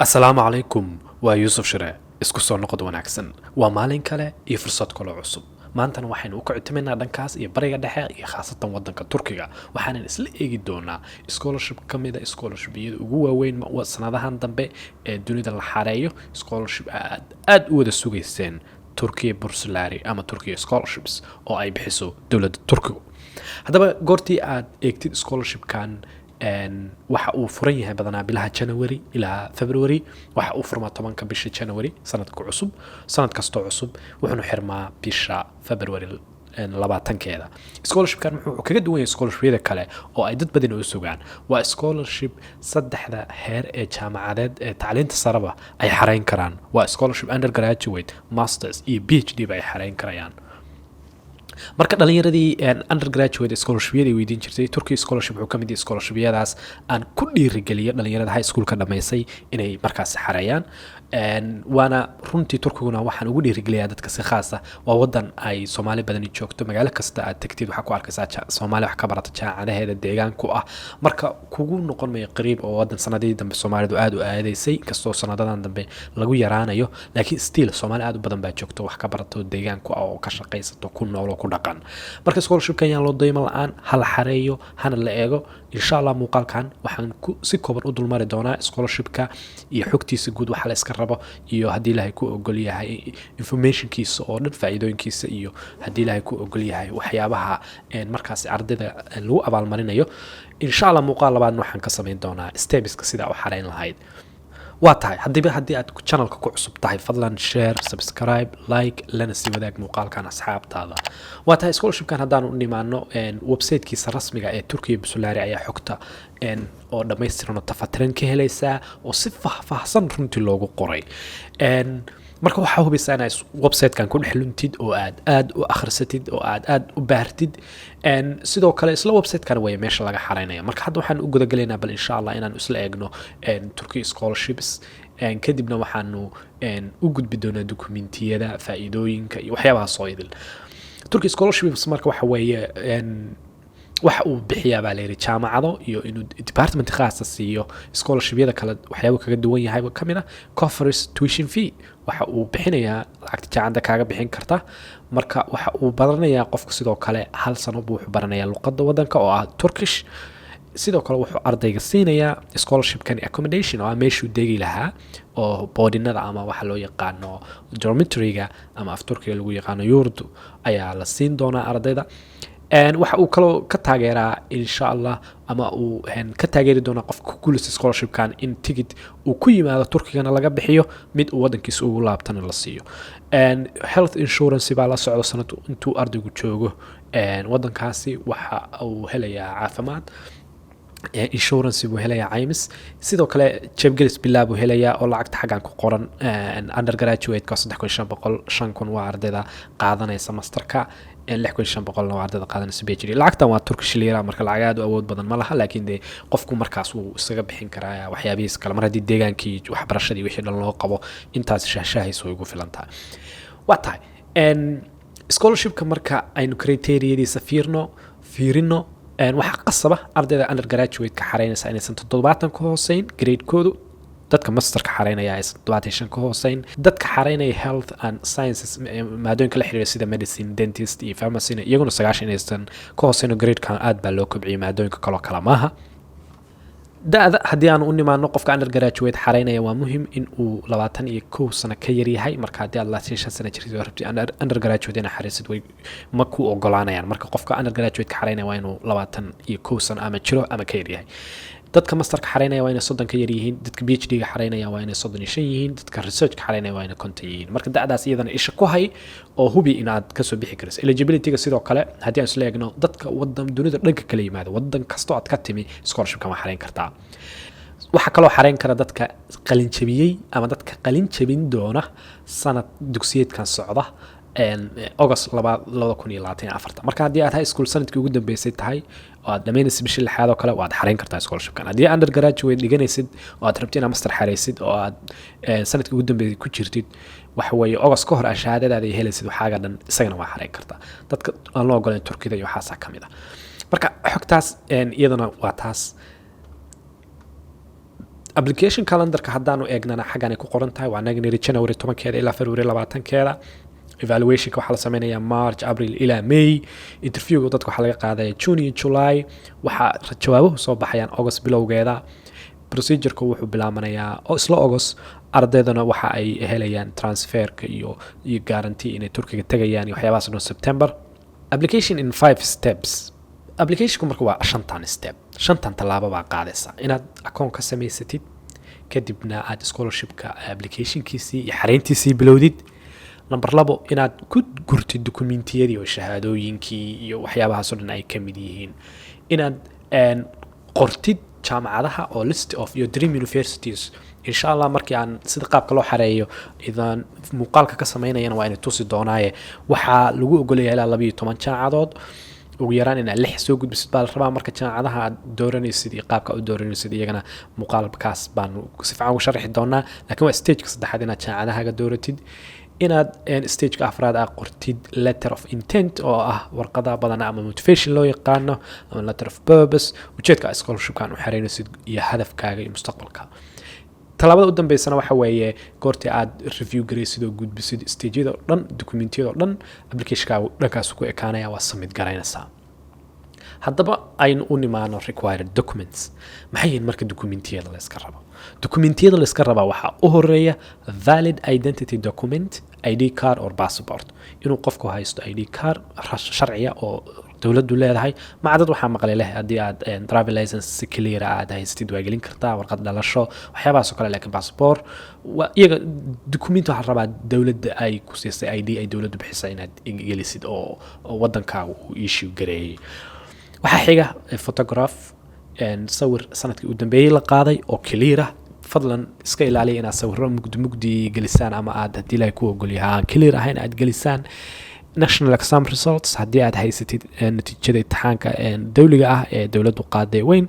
asalaamu calaykum waa yuusuf shire isku soo noqod wanaagsan waa maalin kale iyo fursad kaloo cusub maantana waxaynu u kacitimaynaa dhankaas iyo bariga dhexe iyo khaasatan wadanka turkiga waxaanan isla eegi doonaa scholarship ka mida scholarshipyada ugu waaweyn sanadahan dambe ee dunida la xareeyo scholarship aad u wada sugayseen turkiya bursalari ama turkiya scholarships oo ay bixiso dowladda turkigu haddaba goortii aad eegtid scholarshipkan waxa uu furan yahay badanaa bilaha January ilaa February waxa uu furmaa 10 bisha January sanadka cusub sanad kasto cusub wuxuu xirmaa bisha February 20keeda scholarshipkan wuxuu kaga duwan yahay scholarshipyada kale oo ay dad badan u sugaan waa scholarship saddexda heer ee jaamacadeed ee tacliinta saraba ay xareyn karaan waa scholarship undergraduate masters iyo PhD ay xareyn karayaan marka dhalinyaradii undergraduate scholarshipyada ay weydiin jirtay Turkey scholarship wuxuu kamid yahay scholarshipyadaas aan ku dhiirigeliyo dhalinyarada high school ka dhameysay inay markaas xareeyaan waana runtii Turkiguna waxaan ugu dhiirigeliyaa dadka si khaas ah waa wadan ay Soomaali badan joogto magaalo kasta aad tagtid waxa ku arkaysaa Soomaali wax ka barata jaamacadaheeda deegaanku ah marka kugu noqon may qariib oo wadan sanadii dambe Soomaalidu aad u aadeysay kastoo sanadadan dambe lagu yaraanayo laakiin still Soomaali aad u badan baa joogto wax ka barato deegaanku ah oo ka shaqeysato ku nool ku dhaqan marka scholarshipkan yaa loo daymo la'aan hal xareeyo hana la eego insha Allah muuqaalkan waxaan si kooban u dulmari doonaa scholarshipka iyo xogtiisa guud waxa la iska rabo iyo hadii Ilaahay ku ogol yahay informationkiisa oo dhan faa'iidooyinkiisa iyo hadii Ilaahay ku ogol yahay waxyaabaha markaas ardayda lagu abaalmarinayo insha Allah muuqaal labaad waxaan ka sameyn doonaa stepska sida u xareyn lahayd waa tahay haddii aad channelka ku cusub tahay fadlan share subscribe like lana sii wadaag muuqaalkan asxaabtaada waa tahay scholarshipkan haddaan u nimaano website-kiisa rasmiga ee Turkiya Bursalari ayaa xogta oo dhameystiran oo tafatiran ka helaysaa oo si faahfaahsan runtii loogu qoray marka waxa hubisaa inaad website-kan ku dhexluntid oo aad u akhrisatid oo aad u baartid sidoo kale isla website-kan way meesha laga xareynayo marka hadda waxaan u guda galeynaa bal insha Allah inaan isla eegno Turkish scholarships kadibna waxaanu u gudbi doonaa dokumentiyada faa'iidooyinka iyo waxyaabaha soo idil Turkish scholarships marka waxa weeye waxa uu bixiyaa baa leeyahay jaamacado iyo inuu department khaas ah siiyo scholarshipyada kala waxyaabo kaga duwan yahay kamida conference tuition fee waxa uu bixinayaa lacagta jaamacada kaaga bixin karta marka waxa uu baranayaa qofka sidoo kale hal sano buu baranayaa luqadda wadanka oo ah Turkish sidoo kale wuxuu ardayga siinayaa scholarshipkan accommodation oo meeshuu deegi lahaa oo boardinada ama waxa loo yaqaano dormitoryga ama af Turkiga lagu yaqaano yurdu ayaa la siin doonaa ardayda waxa uu kale ka taageeraa insha Allah ama uu ka taageeri doona qofka ku guuleysta scholarshipkan in ticket uu ku yimaado Turkigana laga bixiyo mid uu wadankiisa ugu laabtana la siiyo health insurance baa la socdo sanad intuu ardaygu joogo wadankaasi waxa uu helayaa caafimaad insurance buu helayaa caymis sidoo kale jebgelis bilaab buu helayaa oo lacagta xagan ku qoran undergraduate ka 3500 waa ardayda qaadanaysa masterka 6500 waa ardayda qaadanaysa PhD lacagtan waa Turkish lira marka lacag aad u awood badan ma laha laakiin qofku markaas uu isaga bixin karaa waxyaabihiis kale mar hadii deegaankii waxbarashadii wixii dhan loo qabo intaas shaashahayso ugu filan tahay waa tahay scholarshipka marka aynu criteria-diisa fiirino waxa qasaba ardayda undergraduate ka xareynaysa inaysan 70 ka hooseyn grade-koodu dadka master ka xareynaya ay 75 ka hooseyn dadka xareynaya health and sciences maadooyinka la xiriira sida medicine dentist iyo pharmacy iyaguna 90 inaysan ka hooseyn grade-kan aad baa loo kobciyay maadooyinka kala maaha da'da haddii aan u nimaano qofka undergraduate xareynaya waa muhiim in uu 21 sano ka yar yahay marka haddii aad 25 sano jirtid oo rabtid undergraduate in xarisid way ma ku ogolaanayaan marka qofka undergraduate ka xareynaya waa inuu 21 sano ama jiro ama ka yar yahay dadka master ka xareynaya waa inay 30 ka yar yihiin dadka PhD ka xareynaya waa inay 35 yihiin dadka research ka xareynaya waa inay 50 yihiin marka da'daas iyadana isha ku hay oo hubi inaad ka soo bixi karayso eligibility-ga sidoo kale haddii aan isla eegno dadka wadan dunida dhanka kala yimaado wadan kasto aad ka timi scholarship kama xareyn kartaa waxa kaloo xareyn kara dadka qalin jabiyay ama dadka qalin jabin doona sanad dugsiyeedkan socda August 2024 marka haddii aad high school sanadkii ugu dambeysay tahay oo aad dhameynaysid bishii lixaad oo kale waad xareyn kartaa scholarshipkan haddii undergraduate dhiganaysid oo aad rabtid inaad master xareysid oo aad sanadkii ugu dambeysay ku jirtid waxa weeye August ka hor shahaadadaada ay helaysid waxaaga dhan isagana waa xareyn kartaa dadka aan loo ogolaan Turkida iyo waxaas ka mid ah marka xogtaas iyadana waa taas application calendarka haddaanu eegnana xaggan ay ku qoran tahay waa naga niri January 10keeda ilaa February 20keeda. evaluationka waxaa la sameynayaa March, April ilaa May. interviewga dadka waxaa laga qaadaya June iyo July. waxaa jawaabuhu soo baxayaan August bilowgeeda. procedureka wuxuu bilaabanayaa oo isla August. ardaydana waxa ay helayaan transferka iyo guarantee inay Turkiga tagayaan iyo waxyaabahaas oo September. application in 5 steps. applicationku marka waa 5 step. 5 talaabo baa qaadaysa inaad account ka samaysatid, kadibna aad scholarshipka applicationkiisii iyo xareyntiisii bilowdid. number 2 inaad ku gurtid dokumentiyadii oo shahaadooyinkii iyo waxyaabahaas oo dhan ay ka mid yihiin. inaad qortid jaamacadaha oo list of your dream universities. insha Allah markii aan sida qaabka loo xareeyo idan muuqaalka ka sameynayana waa inay tusi doonaaye waxaa lagu ogolayaa ilaa 12 jaamacadood. ugu yaraan inaad 6 soo gudbisid baa la rabaa. marka jaamacadaha aad dooranaysid iyo qaabka u dooranaysid iyagana muuqaalkaas baan si fiican ugu sharxi doonaa. laakiin waa stage-ka saddexaad inaad jaamacadaha dooratid. inaad stage-ka afraad aad qortid letter of intent oo ah warqada badan ama motivation loo yaqaano ama letter of purpose, ujeedka scholarshipkan u xareynaysid iyo hadafkaaga iyo mustaqbalka. talaabada u dambeysana waxa weeye goortii aad review garaysid oo gudbisid stage-yada oo dhan, dokumentiyada oo dhan, application-kaagu dhankaas ku ekaanaya waa submit garaynaysaa. haddaba aynu u nimaano required documents. maxay yihiin marka dokumentiyada la iska rabo? dokumentiyada la iska rabaa waxaa u horeeya valid identity document, ID card or passport. inuu qofku haysto ID card sharciya oo dawladdu leedahay. macdad waxaa maqlay leh haddii aad driver license si clear aad haystid waa gelin kartaa, warqad dhalasho, waxyaabahaas oo kale. laakiin passport iyaga document waxaa rabaa dawladda ay ku siisay ID ay dawladdu bixisay inaad gelisid oo wadankaagu uu issue gareeyay. waxaa xiga photograph sawir sanadkii u dambeeyay la qaaday oo clear ah. fadlan iska ilaaliya inaad sawirro mugdi gelisaan ama aad haddii ilaahay ku ogol yahay aan clear ahayn aad gelisaan. national exam results haddii aad haysatid natiijada imtixaanka dawliga ah ee dawladdu qaaday weyn.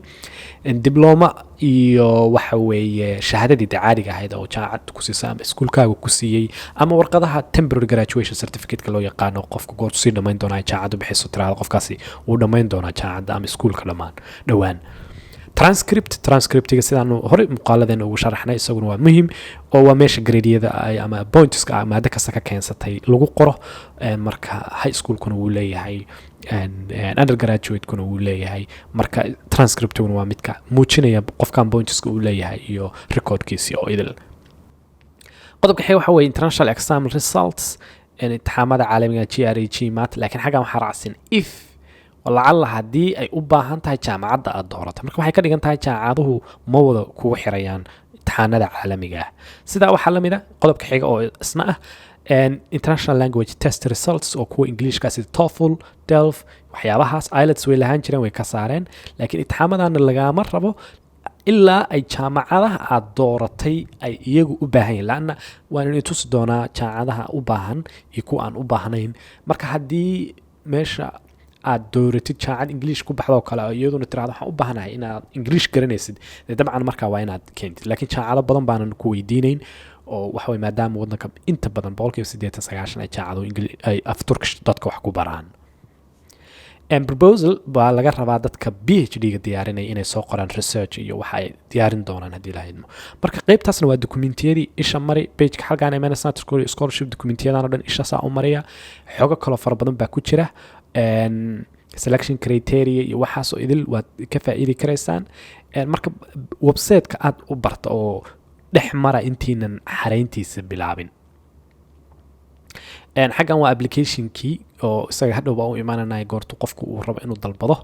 dibloma iyo waxa weeye shahaadadii caadiga ahayd oo jaamacad ku siisay ama iskuulkaaga ku siiyey, ama warqadaha temporary graduation certificate-ka loo yaqaano qofka goortu sii dhammayn doonaa jaamacaddu bixiso tiraada qofkaasi uu dhammayn doonaa jaamacadda ama iskuulka dhowaan. transcriptiga sidaanu horey muuqaaladeena ugu sharaxnay isaguna waa muhiim oo waa meesha gradeyada ama pointska maada kasta ka keensatay lagu qoro. marka high schoolkuna wuu leeyahay, undergraduate-kuna wuu leeyahay. marka transcriptiguna waa midka muujinaya qofkan pointska uu leeyahay iyo recordkiisii oo idil. qodobka xiga waxa weeye international exam results, imtixaamada caalamiga GRE, GMAT. laakiin xaggan waxaa raacsan if walacalla haddii ay u baahan tahay jaamacadda aad dooratay. marka waxay ka dhigan tahay jaamacaduhu ma wada kugu xirayaan imtixaanada caalamiga ah. sidaa waxaa la mid ah qodobka xiga oo isna ah international language test results oo kuwa Englishka sida TOEFL, DELF, waxyaabahaas. IELTS way lahaan jireen way ka saareen, laakiin imtixaamadana lagama rabo ilaa ay jaamacadaha aad dooratay ay iyagu u baahan yihiin. laana waan inay tusi doonaa jaamacadaha u baahan iyo kuwa aan u baahnayn. marka haddii meesha aad dooratid jaamacad English ku baxdo kale iyaduna tiraahdo waxaan u baahanahay inaad English garanaysid, dabcan markaa waa inaad keentid. laakiin jaamacado badan baanan ku weydiinayn oo waxa way maadaama wadanka inta badan 80-90 ay jaamacado ay af Turkish dadka wax ku baraan. proposal baa laga rabaa dadka PhD-ga diyaarinaya inay soo qoraan research iyo waxa ay diyaarin doonaan haddii la hayno. marka qaybtaasna waa dokumentiyadii isha mari page-ka halkaan MNS scholarship dokumentiyadaan oo dhan isha saa u mariya. xogo kale fara badan baa ku jira. selection criteria iyo waxaas oo idil waad ka faa'iidi karaysaan. marka website-ka aad u barta oo dhex mara intiinan xareyntiisa bilaabin. xaggan waa application-kii oo isaga hadhow baa u imaananaya goortu qofku uu rabo inuu dalbado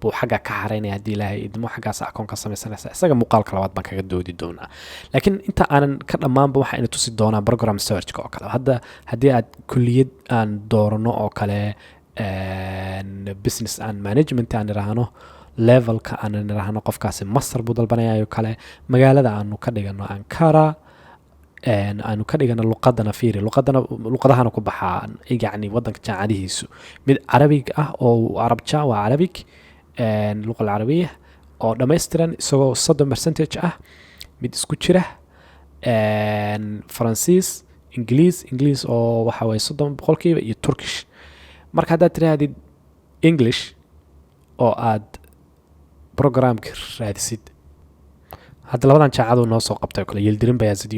buu xagga ka xareynaya haddii ilaahay idmo xaggaas akoon ka samaysanaysa. isaga muuqaalka labaad baan kaga doodi doonaa. laakiin inta aanan ka dhammaanba waxaa ina tusi doonaa program search-ka oo kale. haddii aad kulliyad aan doorano oo kale business and management aan iraahno, levelka aan iraahno qofkaasi master buu dalbanayaa oo kale, magaalada aanu ka dhigano Ankara, aanu ka dhigano luqadana fiiri luqadahana ku baxaa yacni wadanka jaamacadihiisu mid carabig ah oo arabja waa carabig luqa carabiya oo dhammaystiran isagoo 30% ah, mid isku jira faransiis, ingiliis oo waxa way 30% iyo Turkish. marka haddaad tirahdid English oo aad programka raadisid hadda labadan jaacadu noo soo qabtay kale Yildirim Bayazid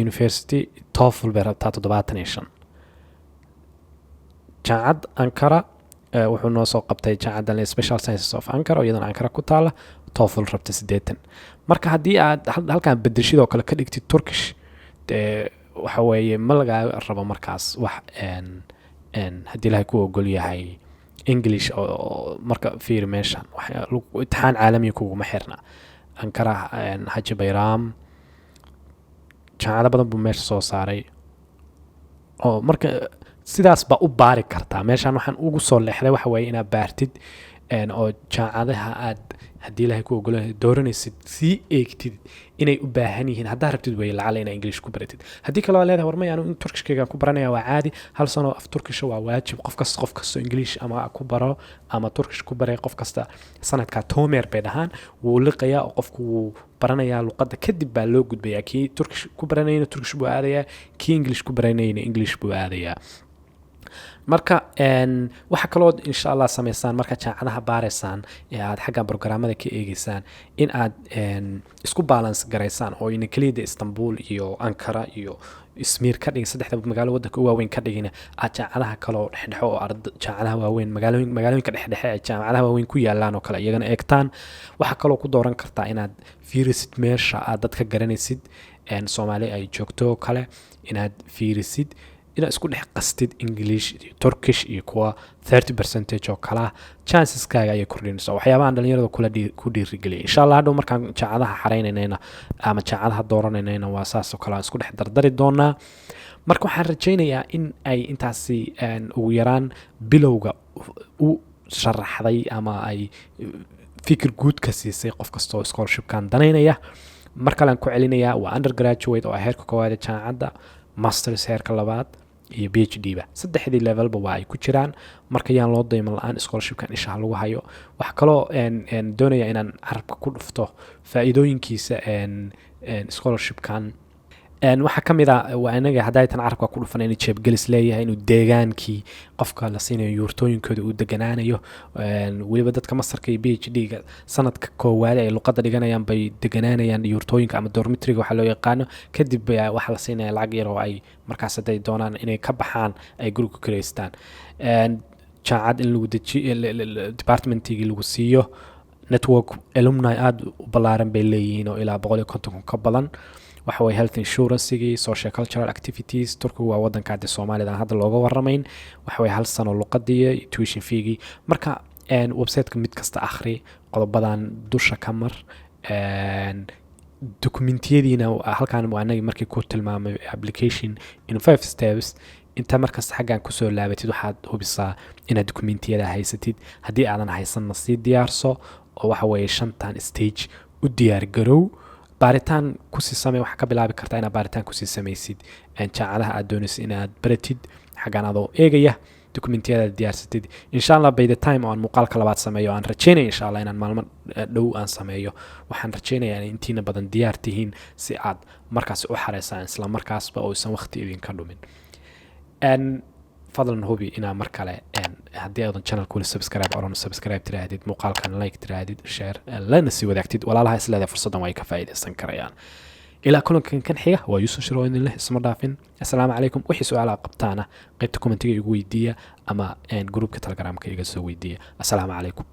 University TOEFL bay rabtaa 75 jaacad Ankara wuxuu noo soo qabtay jaacadda Special Sciences of Ankara oo iyadana Ankara ku taala TOEFL rabta 80 marka haddii aad halkan bedeshidoo kale ka dhigtid Turkish waxa weeye ma laga rabo markaas wax haddii ilaahay ku ogol yahay English oo marka fiir meeshan imtixaan caalami kuguma xirna Ankara Haji Bayram jaacado badan buu meesha soo saaray oo marka sidaas ba u baari kartaa meeshan waxaan ugu soo leexday waxa weeye inaad baartid oo jaacadaha aad haddii ilaahay ku ogolahay dooranaysid sii eegtid inay u baahan yihiin haddaa rabtid weeye lacala inaa English ku baratid haddii kale waa leedahay warmay anu in Turkishkayga ku baranaya waa caadi hal sano af Turkish waa waajib qof kasta English ama ku baro ama Turkish ku baray qof kasta sanadka toomeer bay dhahaan wuu liqayaa oo qofku wuu baranayaa luqadda kadib baa loo gudbayaa kii Turkish ku baranayna Turkish buu aadayaa kii English ku baranayna English buu aadayaa marka waxa kaloo insha Allah sameysaan marka jaacadaha baareysaan ee aad xagga programmada ka eegaysaan in aad isku balance gareysaan oo in kaliya Istanbul iyo Ankara iyo Izmir ka dhigin saddexda magaalo waddanka waaweyn ka dhigina aad jaacadaha kale oo dhexdhexo oo jaacadaha waaweyn magaalooyinka dhexdhexe ee jaacadaha waaweyn ku yaalaan oo kale iyagana eegtaan waxa kaloo ku dooran kartaa inaad fiirisid meesha aad dadka garanaysid Soomaali ay joogto kale inaad fiirisid inaad isku dhex qastid English iyo Turkish iyo kuwa 30% oo kala chances-kaaga ay kordhinayso waxyaabaha dhalinyarada ku dhiirigeliyay insha Allah hadhow markaan jaacadaha xareynayna ama jaacadaha dooranayna waa saas oo kala isku dhex dardari doonaa marka waxaan rajaynayaa in ay intaasi ugu yaraan bilowga u sharaxday ama ay fikir guud ka siisay qof kasta oo scholarship-kan danaynaya marka aan ku celinayaa waa undergraduate oo heerka koowaad ee jaacadda masters heerka labaad iyo PhD ba saddexdii level ba ay ku jiraan marka yaan loo dayman la'aan scholarship-kan insha Allah lagu hayo wax kaloo doonaya inaan carabka ku dhufto faa'iidooyinkiisa scholarship-kan waxa kamid ah waa anaga hadaytan carabka ku dhufan inay jeeb gelis leeyahay inuu deegaankii qofka la siinayo yurtooyinkooda uu deganaanayo waliba dadka masarka iyo PhD-ga sanadka koowaad ay luqadda dhiganayaan bay deganaanayaan yurtooyinka ama dormitory-ga waxa loo yaqaan kadib waxa la siinaya lacag yar oo ay markaas haday doonaan inay ka baxaan ay guriga kireystaan jaacad in lagu dejiyo department-igi lagu siiyo network alumni aad u ballaaran bay leeyihiin oo ilaa 150 ka badan waxa way health insurance social cultural activities Turkiga waa wadanka hadda Soomaaliya hadda looga warramayn waxa way hal sano luqadii tuition fee marka website-ka mid kasta akhri qodobadan dusha ka mar dokumentiyadiina halkaan waa anaga markii ku tilmaamay application in 5 steps inta markaas xagaan ku soo laabatid waxaad hubisaa inaad dokumentiyada haysatid haddii aadan haysanna sii diyaarso oo waxa way 5 stage u diyaar garow baaritaan ku sii samee waxa ka bilaabi kartaa inaad baaritaan ku sii samaysid jaacadaha aad doonaysid inaad baratid xagaan adoo eegaya dokumentiyada diyaarsatid insha Allah by the time aan muuqaalka labaad sameeyo aan rajeynay insha Allah inaan maalmo dhow aan sameeyo waxaan rajeynayaa in intiina badan diyaar tihiin si aad markaas u xareysaan isla markaasba oo aysan waqti idin ka dhumin fadlan hubi inaa mar kale haddii aadan channelkuna subscribe tirahdid muuqaalkan like tirahdid share lana sii wadaagtid walaalaha isleedahay fursaddan way ka faa'iideysan karayaan ilaa kulankan kan xiga waa Yuusuf Shiro idin leh isma dhaafin assalaamu calaykum wixii su'aalaha qabtaana qaybta commentiga igu weydiiya ama groupka telegramka iga soo weydiiya assalaamu calaykum